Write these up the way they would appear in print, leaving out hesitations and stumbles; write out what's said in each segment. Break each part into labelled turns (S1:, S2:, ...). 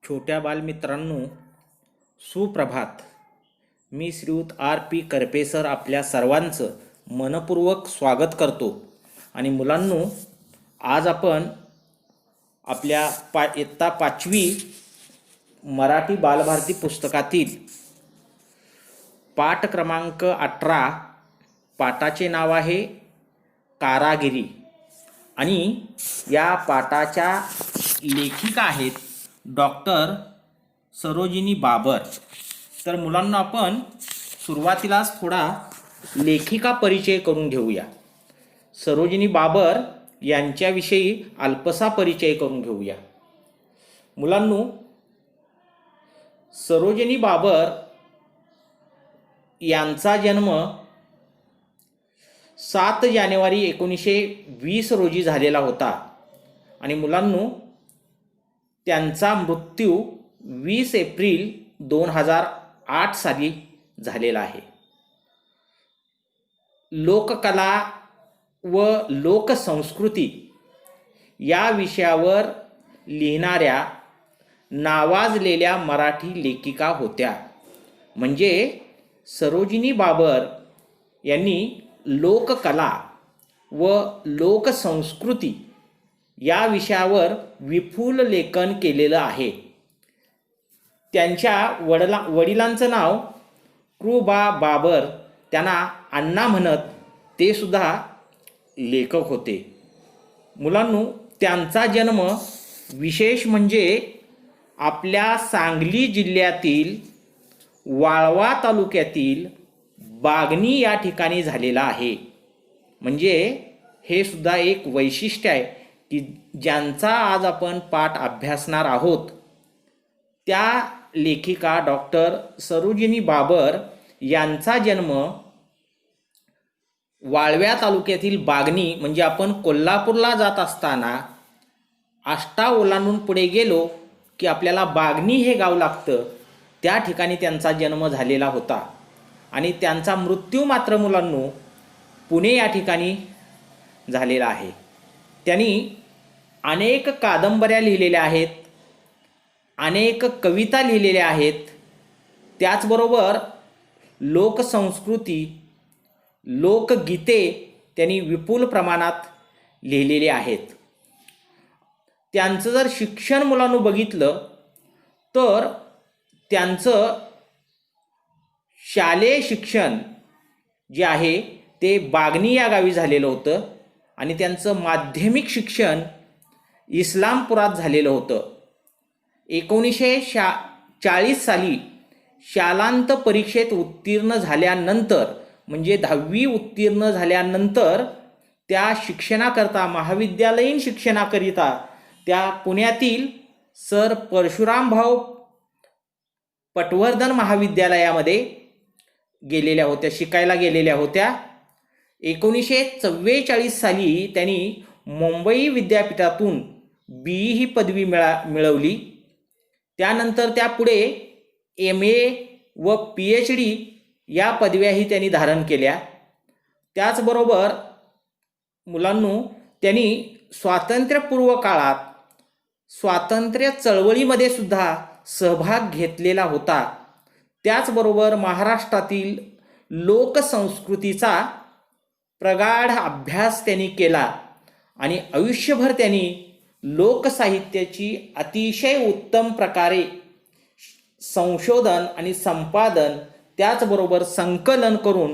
S1: छोट्या बालमित्रांनो, सुप्रभात. मी श्रीयुत R.P. करपे सर आपल्या सर्वांचं मनपूर्वक स्वागत करतो. आणि मुलांनो, आज आपण आपल्या इयत्ता 5वी मराठी बालभारती पुस्तकातील पाठ क्रमांक 18, पाठाचे नाव आहे कारागिरी. आणि या पाठाच्या लेखिका आहेत डॉक्टर सरोजिनी बाबर. तर मुलांना आपण सुरुवातीलाच थोडा लेखिका परिचय करून घेऊया. सरोजिनी बाबर यांच्याविषयी अल्पसा परिचय करून घेऊया. मुलांनो, सरोजिनी बाबर यांचा जन्म 7 जानेवारी 1920 रोजी झालेला होता. आणि मुलांनो, त्यांचा मृत्यू 20 एप्रिल 2008 साली झालेला आहे. लोककला व लोकसंस्कृती या विषयावर लिहिणाऱ्या नावाजलेल्या मराठी लेखिका होत्या. म्हणजे सरोजिनी बाबर यांनी लोककला व लोकसंस्कृती या विषयावर विपुल लेखन केलेलं आहे. त्यांच्या वडिलांचं नाव कृबा बाबर, त्यांना अण्णा म्हणत, ते सुद्धा लेखक होते. मुलांनो, त्यांचा जन्म विशेष म्हणजे आपल्या सांगली जिल्ह्यातील वाळवा तालुक्यातील बागणी या ठिकाणी झालेला आहे. म्हणजे हे सुद्धा एक वैशिष्ट्य आहे की ज्यांचा आज आपण पाठ अभ्यासणार आहोत, त्या लेखिका डॉक्टर सरोजिनी बाबर यांचा जन्म वाळव्या तालुक्यातील बागणी, म्हणजे आपण कोल्हापूरला जात असताना आष्टा ओलांडून पुढे गेलो की आपल्याला बागणी हे गाव लागतं, त्या ठिकाणी त्यांचा जन्म झालेला होता. आणि त्यांचा मृत्यू मात्र मुलांनो पुणे या ठिकाणी झालेला आहे. त्यांनी अनेक कादंबऱ्या लिहिलेल्या आहेत, अनेक कविता लिहिलेल्या आहेत. त्याचबरोबर लोकसंस्कृती, लोकगीते त्यांनी विपुल प्रमाणात लिहिलेली आहेत. त्यांचं जर शिक्षण मुलांनो बघितलं तर त्यांचं शालेय शिक्षण जे आहे ते बागणी या गावी झालेलं होतं. आणि त्यांचं माध्यमिक शिक्षण इस्लामपुरात झालेलं होतं. 1940 साली शालांत परीक्षेत उत्तीर्ण झाल्यानंतर, म्हणजे 10वी उत्तीर्ण झाल्यानंतर त्या शिक्षणाकरता, महाविद्यालयीन शिक्षणाकरिता त्या पुण्यातील सर परशुरामभाऊ पटवर्धन महाविद्यालयामध्ये गेलेल्या होत्या, शिकायला गेलेल्या होत्या. 1944 साली त्यांनी मुंबई विद्यापीठातून BE ही पदवी मिळवली. त्यानंतर त्या पुढे MA व PhD या पदव्याही त्यांनी धारण केल्या. त्याचबरोबर मुलांनो, त्यांनी स्वातंत्र्यपूर्व काळात स्वातंत्र्य चळवळीमध्ये सुद्धा सहभाग घेतलेला होता. त्याचबरोबर महाराष्ट्रातील लोकसंस्कृतीचा प्रगाढ अभ्यास त्यांनी केला. आणि आयुष्यभर त्यांनी लोकसाहित्याची अतिशय उत्तम प्रकारे संशोधन आणि संपादन, त्याचबरोबर संकलन करून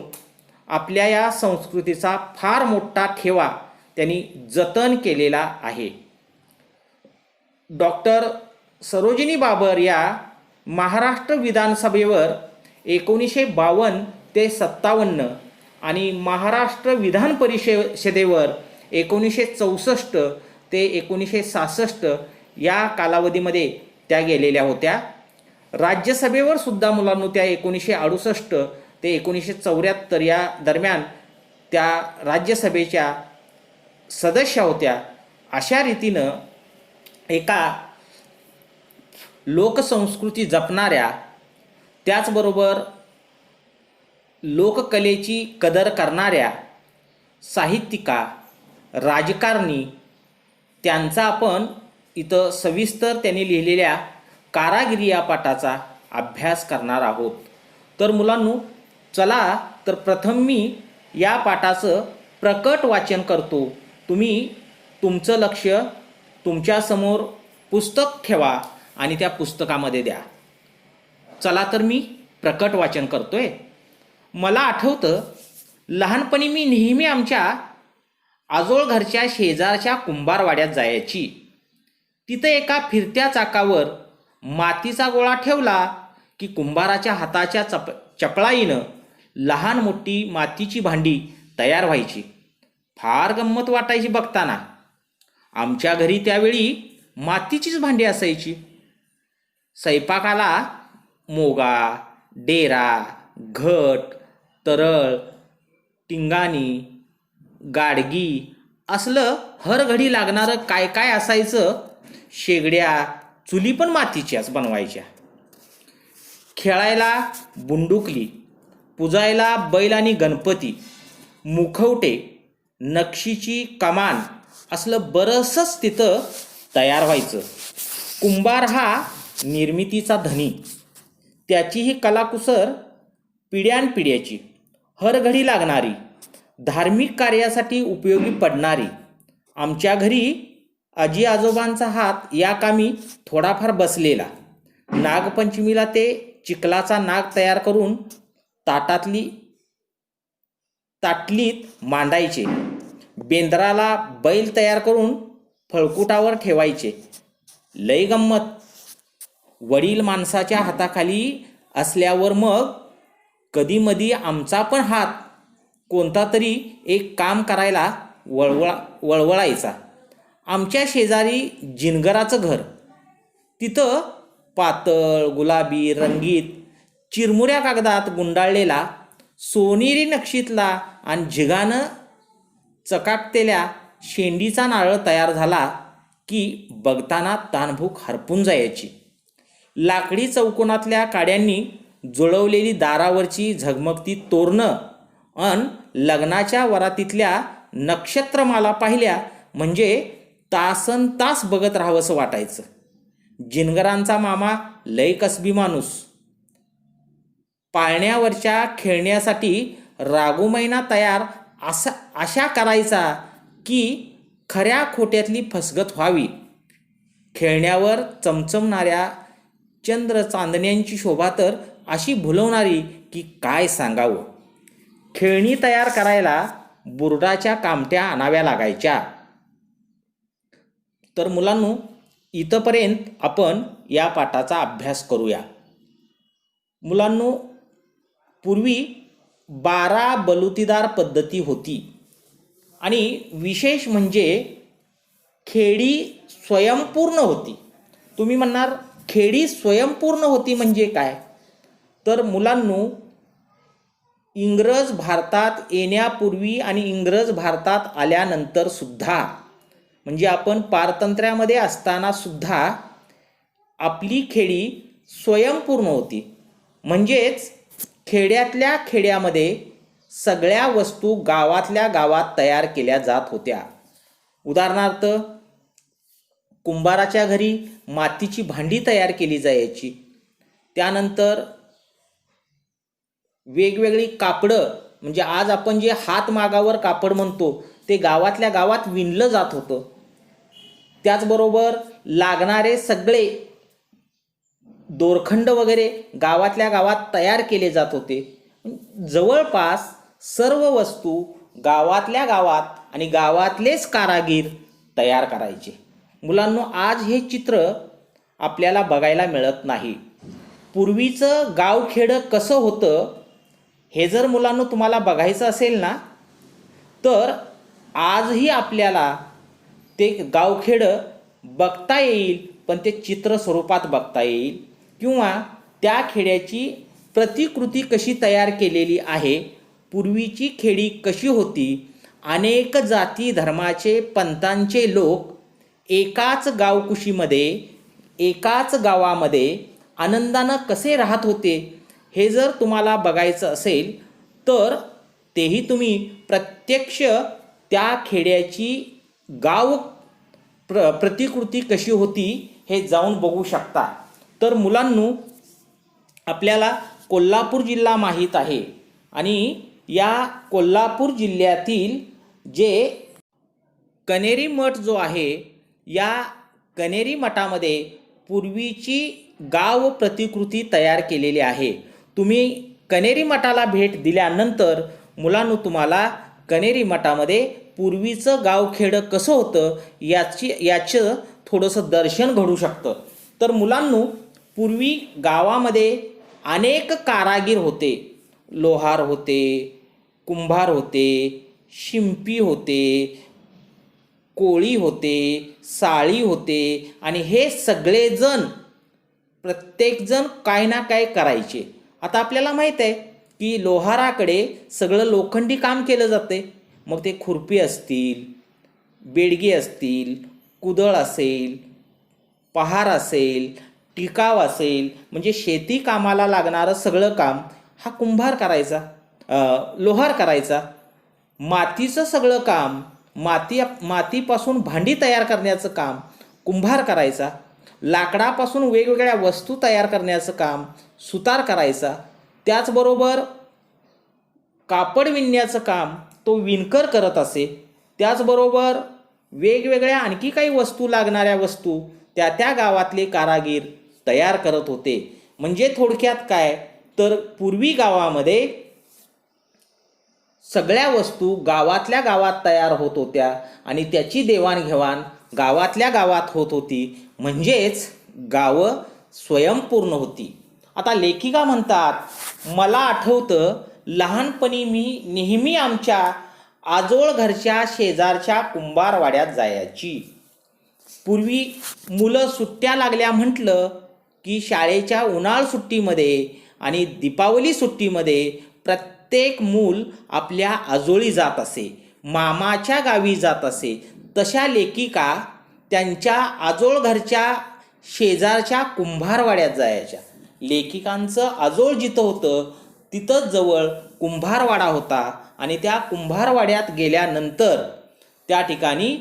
S1: आपल्या या संस्कृतीचा फार मोठा ठेवा त्यांनी जतन केलेला आहे. डॉक्टर सरोजिनी बाबर या महाराष्ट्र विधानसभेवर 1952 ते 57 आणि महाराष्ट्र विधान परिषदेवर 1964 ते 1966 या कालावधीमध्ये त्या गेलेल्या होत्या. राज्यसभेवर सुद्धा मुलांनो त्या 1968 ते 1974 या दरम्यान त्या राज्यसभेच्या सदस्य होत्या. अशा रीतीनं एका लोकसंस्कृती जपणाऱ्या, त्याचबरोबर लोककलेची कदर करणाऱ्या साहित्यिका, राजकारणी, त्यांचा आपण इथं सविस्तर त्यांनी लिहिलेल्या कारागिरी या पाठाचा अभ्यास करणार आहोत. तर मुलांनो, चला तर प्रथम मी या पाठाचं प्रकट वाचन करतो. तुम्ही तुमचं लक्ष तुमच्यासमोर पुस्तक ठेवा आणि त्या पुस्तकामध्ये द्या. चला तर मी प्रकट वाचन करतोय. मला आठवतं, लहानपणी मी नेहमी आमच्या आजोळ घरच्या शेजारच्या कुंभारवाड्यात जायची. तिथं एका फिरत्या चाकावर मातीचा गोळा ठेवला की कुंभाराच्या हाताच्या चपळाईनं लहान मोठी मातीची भांडी तयार व्हायची. फार गंमत वाटायची बघताना. आमच्या घरी त्यावेळी मातीचीच भांडी असायची. स्वयंपाकाला मोगा, डेरा, घट, तरळ, टिंगाणी, गाडगी असलं हर घडी लागणारं काय काय असायचं. शेगड्या, चुली पण मातीच्याच बनवायच्या. खेळायला बुंडुकली, पुजायला बैल आणि गणपती, मुखवटे, नक्षीची कमान असलं बरंचसंच तिथं तयार व्हायचं. कुंभार हा निर्मितीचा धनी. त्याची ही कलाकुसर पिढ्यानपिढ्याची, हर घडी लागणारी, धार्मिक कार्यासाठी उपयोगी पडणारी. आमच्या घरी आजी आजोबांचा हात या कामी थोडाफार बसलेला. नागपंचमीला ते चिखलाचा नाग तयार करून ताटलीत मांडायचे. बेंद्राला बैल तयार करून फळकुटावर ठेवायचे. लय गंमत. वडील माणसाच्या हाताखाली असल्यावर मग कधीमधी आमचा पण हात कोणता तरी एक काम करायला वळवळायचा. आमच्या शेजारी जिनगराचं घर. तिथं पातळ, गुलाबी, रंगीत, चिरमुऱ्या कागदात गुंडाळलेला, सोनेरी नक्षीतला आणि झिगानं चकाकतेल्या शेंडीचा नारळ तयार झाला की बघताना तानभूक हरपून जायची. लाकडी चौकोनातल्या काड्यांनी जुळवलेली दारावरची झगमगती तोरणं अन लग्नाच्या वरातीतल्या नक्षत्रमाला पाहिल्या म्हणजे तासन तास बघत राहावंसं वाटायचं. जिनगरांचा मामा लय कसबी माणूस. पाळण्यावरच्या खेळण्यासाठी रागोमैना तयार अशा करायचा की खऱ्या खोट्यातली फसगत व्हावी. खेळण्यावर चमचमणाऱ्या चंद्र चांदण्यांची शोभा तर अशी भुलवणारी की काय सांगावं. खेळणी तयार करायला बुरडाच्या कामट्या आणाव्या लागायच्या. तर मुलांनो, इथंपर्यंत आपण या पाठाचा अभ्यास करूया. मुलांनो, पूर्वी 12 बलुतीदार पद्धती होती आणि विशेष म्हणजे खेडी स्वयंपूर्ण होती. तुम्ही म्हणणार खेडी स्वयंपूर्ण होती म्हणजे काय? तर मुलांनो, इंग्रज भारतात येण्यापूर्वी आणि इंग्रज भारतात आल्यानंतर सुद्धा, म्हणजे आपण पारतंत्र्यामध्ये असताना सुद्धा आपली खेडी स्वयंपूर्ण होती. म्हणजेच खेड्यातल्या खेड्यामध्ये सगळ्या वस्तू गावातल्या गावात तयार केल्या जात होत्या. उदाहरणार्थ, कुंभाराच्या घरी मातीची भांडी तयार केली जायची. त्यानंतर वेगवेगळी कापडं, म्हणजे आज आपण जे हातमागावर कापड म्हणतो ते गावातल्या गावात विणलं जात होतं. त्याचबरोबर लागणारे सगळे दोरखंड वगैरे गावातल्या गावात तयार केले जात होते. जवळपास सर्व वस्तू गावातल्या गावात आणि गावातलेच कारागीर तयार करायचे. मुलांनो, आज हे चित्र आपल्याला बघायला मिळत नाही. पूर्वीचं गावखेडं कसं होतं हे जर मुलांनो तुम्हाला बघायचं असेल ना, तर आजही आपल्याला ते गावखेडं बघता येईल, पण ते चित्र स्वरूपात बघता येईल किंवा त्या खेड्याची प्रतिकृती कशी तयार केलेली आहे, पूर्वीची खेडी कशी होती, अनेक जाती धर्माचे पंथांचे लोक एकाच गावकुशीमध्ये एकाच गावामध्ये आनंदानं कसे राहत होते हे जर तुम्हाला बघायचं असेल तर तेही तुम्ही प्रत्यक्ष त्या खेड्याची प्रतिकृती कशी होती हे जाऊन बघू शकता. तर मुलांनो, आपल्याला कोल्हापूर जिल्हा माहीत आहे आणि या कोल्हापूर जिल्ह्यातील जे कण्हेरी मठ जो आहे, या कण्हेरी मठामध्ये पूर्वीची गाव प्रतिकृती तयार केलेली आहे. तुम्ही कण्हेरी मठाला भेट दिल्यानंतर मुलांनो तुम्हाला कण्हेरी मठामध्ये पूर्वीचं गावखेडं कसं होतं याचं थोडंसं दर्शन घडू शकतं. तर मुलांनो, पूर्वी गावामध्ये अनेक कारागीर होते. लोहार होते, कुंभार होते, शिंपी होते, कोळी होते, साळी होते आणि हे सगळेजण प्रत्येकजण काय ना काय करायचे. आता आपल्याला माहीत आहे की लोहाराकडे सगळं लोखंडी काम केलं जाते. मग ते खुरपी असतील, बेडगी असतील, कुदळ असेल, पहार असेल, टिकाव असेल, म्हणजे शेती कामाला लागणारं सगळं काम हा कुंभार करायचा, लोहार करायचा. मातीचं सगळं काम, मातीपासून भांडी तयार करण्याचं काम कुंभार करायचा. लाकडापासून वेगवेगळ्या वस्तू तयार करण्याचं काम सुतार करायचा. त्याचबरोबर कापड विणण्याचं काम तो विणकर करत असे. त्याचबरोबर वेगवेगळ्या आणखी काही वस्तू लागणाऱ्या वस्तू त्या गावातले कारागीर तयार करत होते. म्हणजे थोडक्यात काय, तर पूर्वी गावामध्ये सगळ्या वस्तू गावातल्या गावात तयार होत होत्या आणि त्याची देवाणघेवाण गावातल्या गावात होत होती. म्हणजेच गावं स्वयंपूर्ण होती. आता लेखिका म्हणतात, मला आठवतं लहानपणी मी नेहमी आमच्या आजोळ घरच्या शेजारच्या कुंभारवाड्यात जायची. पूर्वी मुलं सुट्ट्या लागल्या म्हटलं की शाळेच्या उन्हाळ सुट्टीमध्ये आणि दीपावली सुट्टीमध्ये प्रत्येक मूल आपल्या आजोळी जात असे, मामाच्या गावी जात असे. तशा लेखिका त्यांच्या आजोळ घरच्या शेजारच्या कुंभारवाड्यात जायच्या. लेखिकांचं आजोळ जिथं होतं तिथंच जवळ कुंभारवाडा होता आणि त्या कुंभारवाड्यात गेल्यानंतर त्या ठिकाणी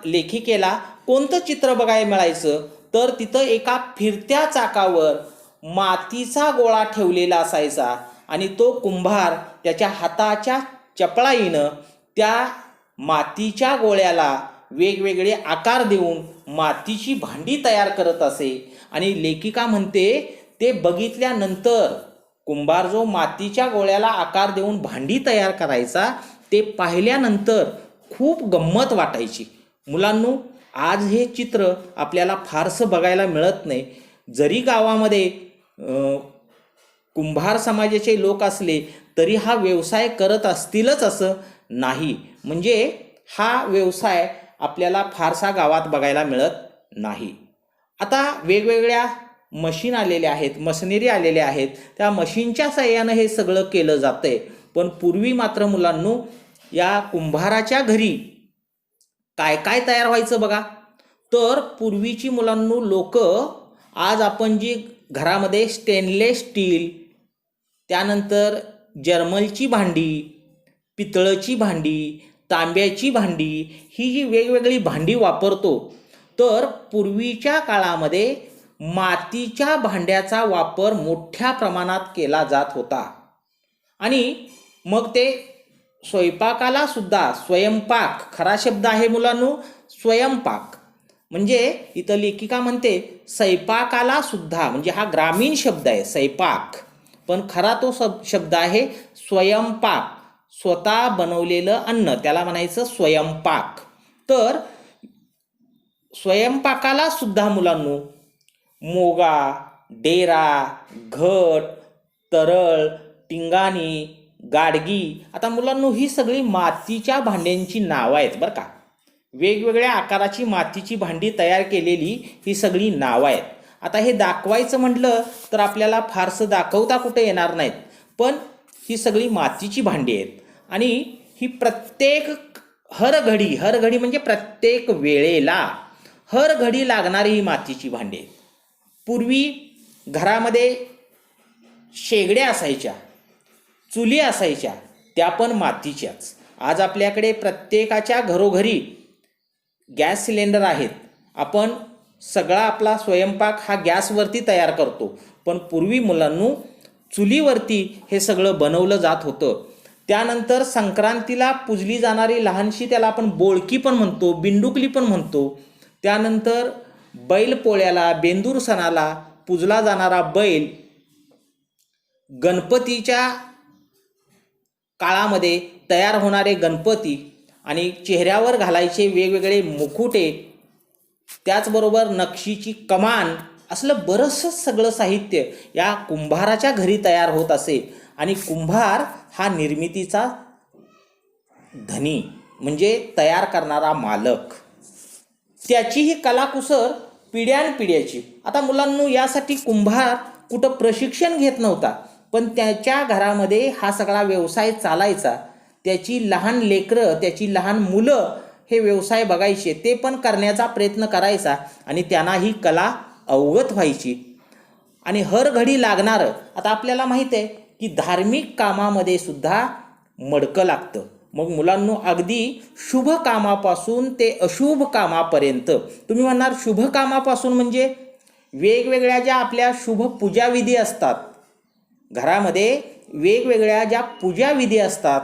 S1: लेखिकेला कोणतं चित्र बघायला मिळायचं, तर तिथं एका फिरत्या चाकावर मातीचा गोळा ठेवलेला असायचा आणि तो कुंभार त्याच्या हाताच्या चपळाईनं त्या मातीच्या गोळ्याला वेगवेगळे आकार देऊन मातीची भांडी तयार करत असे. आणि लेखिका म्हणते ते बघितल्यानंतर कुंभार जो मातीच्या गोळ्याला आकार देऊन भांडी तयार करायचा ते पाहिल्यानंतर खूप गंमत वाटायची. मुलांनो, आज हे चित्र आपल्याला फारसं बघायला मिळत नाही. जरी गावामध्ये कुंभार समाजाचे लोक असले तरी हा व्यवसाय करत असतीलच असं नाही. म्हणजे हा व्यवसाय आपल्याला फारसा गावात बघायला मिळत नाही. आता वेगवेगळ्या मशीन आलेल्या आहेत, मशिनरी आलेल्या आहेत, त्या मशीनच्या साहाय्यानं हे सगळं केलं जातंय. पण पूर्वी मात्र मुलांनो, या कुंभाराच्या घरी काय काय तयार व्हायचं बघा. तर पूर्वीची मुलांनो लोक, आज आपण जी घरामध्ये स्टेनलेस स्टील, त्यानंतर जर्मलची भांडी, पितळची भांडी, तांब्याची भांडी, ही जी वेगवेगळी भांडी वापरतो, तर पूर्वीच्या काळामध्ये मातीच्या भांड्याचा वापर मोठ्या प्रमाणात केला जात होता. आणि मग ते स्वयंपाकाला सुद्धा, स्वयंपाक खरा शब्द आहे मुलांनो, स्वयंपाक. म्हणजे इथं लेखिका म्हणते स्वयंपाकाला सुद्धा, म्हणजे हा ग्रामीण शब्द आहे स्वयंपाक, पण खरा तो शब्द आहे स्वयंपाक. स्वतः बनवलेलं अन्न त्याला म्हणायचं स्वयंपाक. तर स्वयंपाकाला सुद्धा मुलांनो मोगा, डेरा, घट, तरळ, टिंगाणी, गाडगी, आता मुलांनो ही सगळी मातीच्या भांड्यांची नावं आहेत बरं का. वेगवेगळ्या आकाराची मातीची भांडी तयार केलेली ही सगळी नावं आहेत. आता हे दाखवायचं म्हटलं तर आपल्याला फारसं दाखवता कुठे येणार नाहीत, पण ही सगळी मातीची भांडी आहेत आणि ही प्रत्येक हर घडी म्हणजे प्रत्येक वेळेला हर घडी लागणारी ही मातीची भांडी आहेत. पूर्वी घरामध्ये शेगड्या असायच्या, चुली असायच्या, त्या पण मातीच्याच. आज आपल्याकडे प्रत्येकाच्या घरोघरी गॅस सिलेंडर आहेत. आपण सगळा आपला स्वयंपाक हा गॅसवरती तयार करतो, पण पूर्वी मुलांनो चुलीवरती हे सगळं बनवलं जात होतं. त्यानंतर संक्रांतीला पूजली जाणारी लहानशी, त्याला आपण बोळकी पण म्हणतो, बिंडुकली पण म्हणतो. त्यानंतर बैलपोळ्याला, बेंदूर सणाला पूजला जाणारा बैल, गणपतीच्या काळामध्ये तयार होणारे गणपती आणि चेहऱ्यावर घालायचे वेगवेगळे मुकुटे, त्याचबरोबर नक्षीची कमान, असलं बरंचसं सगळं साहित्य या कुंभाराच्या घरी तयार होत असे. आणि कुंभार हा निर्मितीचा धनी, म्हणजे तयार करणारा मालक. त्याची ही कलाकुसर पिढ्यानपिढ्याची. आता मुलांनो यासाठी कुंभार कुठं प्रशिक्षण घेत नव्हता, पण त्याच्या घरामध्ये हा सगळा व्यवसाय चालायचा. त्याची लहान लेकरं, त्याची लहान मुलं हे व्यवसाय बघायचे, ते पण करण्याचा प्रयत्न करायचा आणि त्यांना ही कला अवगत व्हायची. आणि हर घडी लागणारं, आता आपल्याला माहीत आहे की धार्मिक कामामध्ये सुद्धा मडकं लागतं. मग मुलांनो अगदी शुभ कामापासून ते अशुभ कामापर्यंत, तुम्ही म्हणणार शुभ कामापासून म्हणजे वेगवेगळ्या ज्या आपल्या शुभ पूजाविधी असतात, घरामध्ये वेगवेगळ्या ज्या पूजाविधी असतात,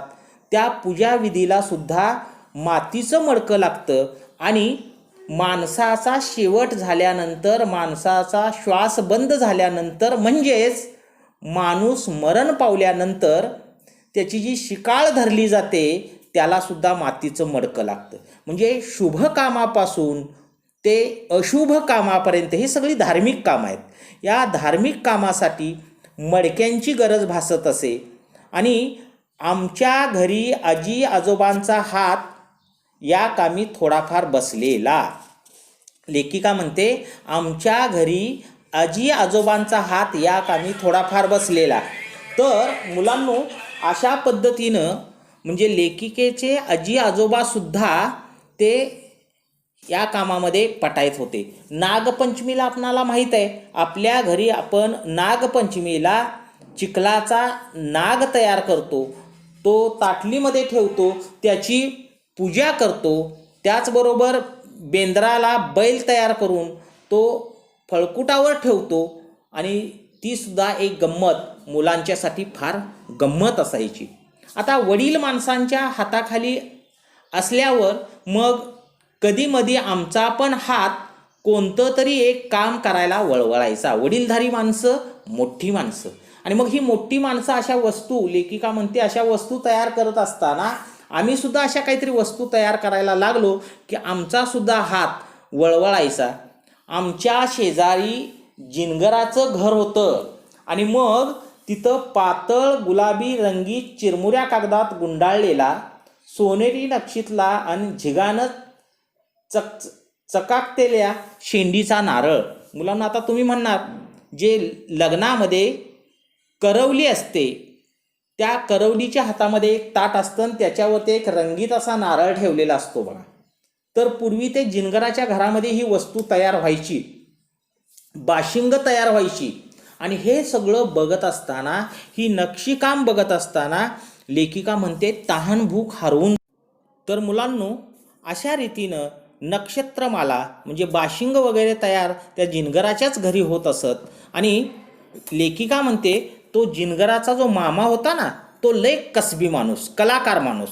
S1: त्या पूजाविधीला सुद्धा मातीचं मडकं लागतं. आणि माणसाचा शेवट झाल्यानंतर, माणसाचा श्वास बंद झाल्यानंतर, म्हणजेच माणूस मरण पावल्यानंतर त्याची जी शिकाळ धरली जाते त्याला सुद्धा मातीचं मडकं लागतं. म्हणजे शुभ कामापासून ते अशुभ कामापर्यंत ही सगळी धार्मिक कामं आहेत. या धार्मिक कामासाठी मडक्यांची गरज भासत असे. आणि आमच्या घरी आजी आजोबांचा हात या कामी थोडाफार बसलेला. लेखिका म्हणते आमच्या घरी आजी आजोबांचा हात या कामी थोडाफार बसलेला. तर मुलांनो अशा पद्धतीनं म्हणजे लेखिकेचे आजी आजोबासुद्धा ते या कामामध्ये पटायत होते. नागपंचमीला आपणाला माहीत आहे, आपल्या घरी आपण नागपंचमीला चिखलाचा नाग तयार करतो, तो ताटलीमध्ये ठेवतो, त्याची पूजा करतो. त्याचबरोबर बेंद्राला बैल तयार करून तो फळकुटावर ठेवतो. आणि ती सुद्धा एक गंमत मुलांच्यासाठी फार गंमत असायची. आता वडील माणसांच्या हाताखाली असल्यावर मग कधीमधी आमचा पण हात कोणतं तरी एक काम करायला वळवळायचा. वडीलधारी माणसं, मोठी माणसं, आणि मग ही मोठी माणसं अशा वस्तू, लेखिका म्हणते अशा वस्तू तयार करत असताना आम्ही सुद्धा अशा काहीतरी वस्तू तयार करायला लागलो की आमचा सुद्धा हात वळवळायचा. आमच्या शेजारी जिनगराचं घर होतं आणि मग तिथं पातळ गुलाबी रंगीत चिरमुऱ्या कागदात गुंडाळलेला सोनेरी नक्षीतला आणि झिगानं चकाकतेल्या शेंडीचा नारळ. मुलांना आता तुम्ही म्हणणार जे लग्नामध्ये करवली असते, त्या करवलीच्या हातामध्ये एक ताट असतं आणि त्याच्यावरती एक रंगीत असा नारळ ठेवलेला असतो बघा. तर पूर्वी ते जिनगराच्या घरामध्ये ही वस्तू तयार व्हायची, बाशिंग तयार व्हायची. आणि हे सगळं बघत असताना, ही नक्षीकाम बघत असताना लेखिका म्हणते तहानभूक हरवून. तर मुलांनो अशा रीतीनं नक्षत्रमाला म्हणजे बाशिंग वगैरे तयार त्या जिनगराच्याच घरी होत असत. आणि लेखिका म्हणते तो जिनगराचा जो मामा होता ना, तो लय कसबी माणूस, कलाकार माणूस,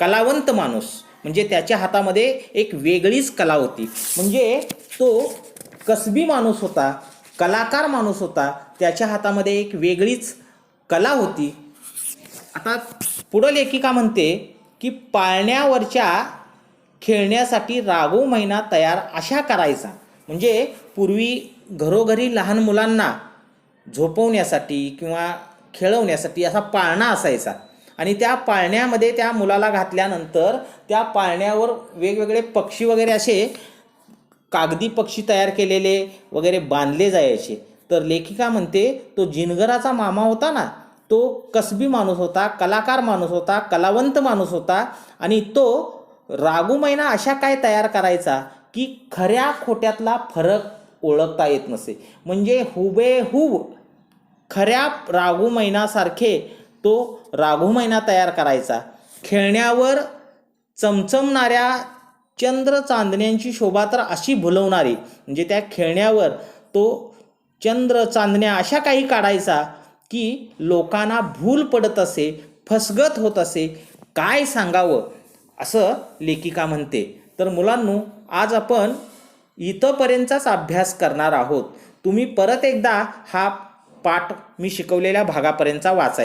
S1: कलावंत माणूस, म्हणजे त्याच्या हातामध्ये एक वेगळीच कला होती. म्हणजे तो कसबी माणूस होता, कलाकार माणूस होता, त्याच्या हातामध्ये एक वेगळीच कला होती. आता पुढं लेखिका म्हणते की पाळण्यावरच्या खेळण्यासाठी रागो महिना तयार अशा करायचा. म्हणजे पूर्वी घरोघरी लहान मुलांना झोपवण्यासाठी किंवा खेळवण्यासाठी असा पाळणा असायचा. आणि त्या पाळण्यामध्ये त्या मुलाला घातल्यानंतर त्या पाळण्यावर वेगवेगळे पक्षी वगैरे असे कागदी पक्षी तयार केलेले वगैरे बांधले जायचे. तर लेखिका म्हणते तो जिनगराचा मामा होता ना, तो कसबी माणूस होता, कलाकार माणूस होता, कलावंत माणूस होता. आणि तो रागू महिना अशा काय तयार करायचा की खऱ्या खोट्यातला फरक ओळखता येत नसे. म्हणजे हुबेहूब खऱ्या रागू महिन्यासारखे तो रागू महिना तयार करायचा. खेळण्यावर चमचमणाऱ्या चंद्र चांदण्यांची शोभा तर अशी भुलवणारी, म्हणजे त्या खेळण्यावर तो चंद्र चांदण्या अशा काही काढायचा की लोकांना भूल पडत असे, फसगत होत असे, काय सांगावं असं लेखिका म्हणते. तर मुलांनो, आज आपण इथंपर्यंतचाच अभ्यास करणार आहोत. तुम्ही परत एकदा हा पाठ मी शिकवलेल्या भागापर्यंतचा वाचायचा.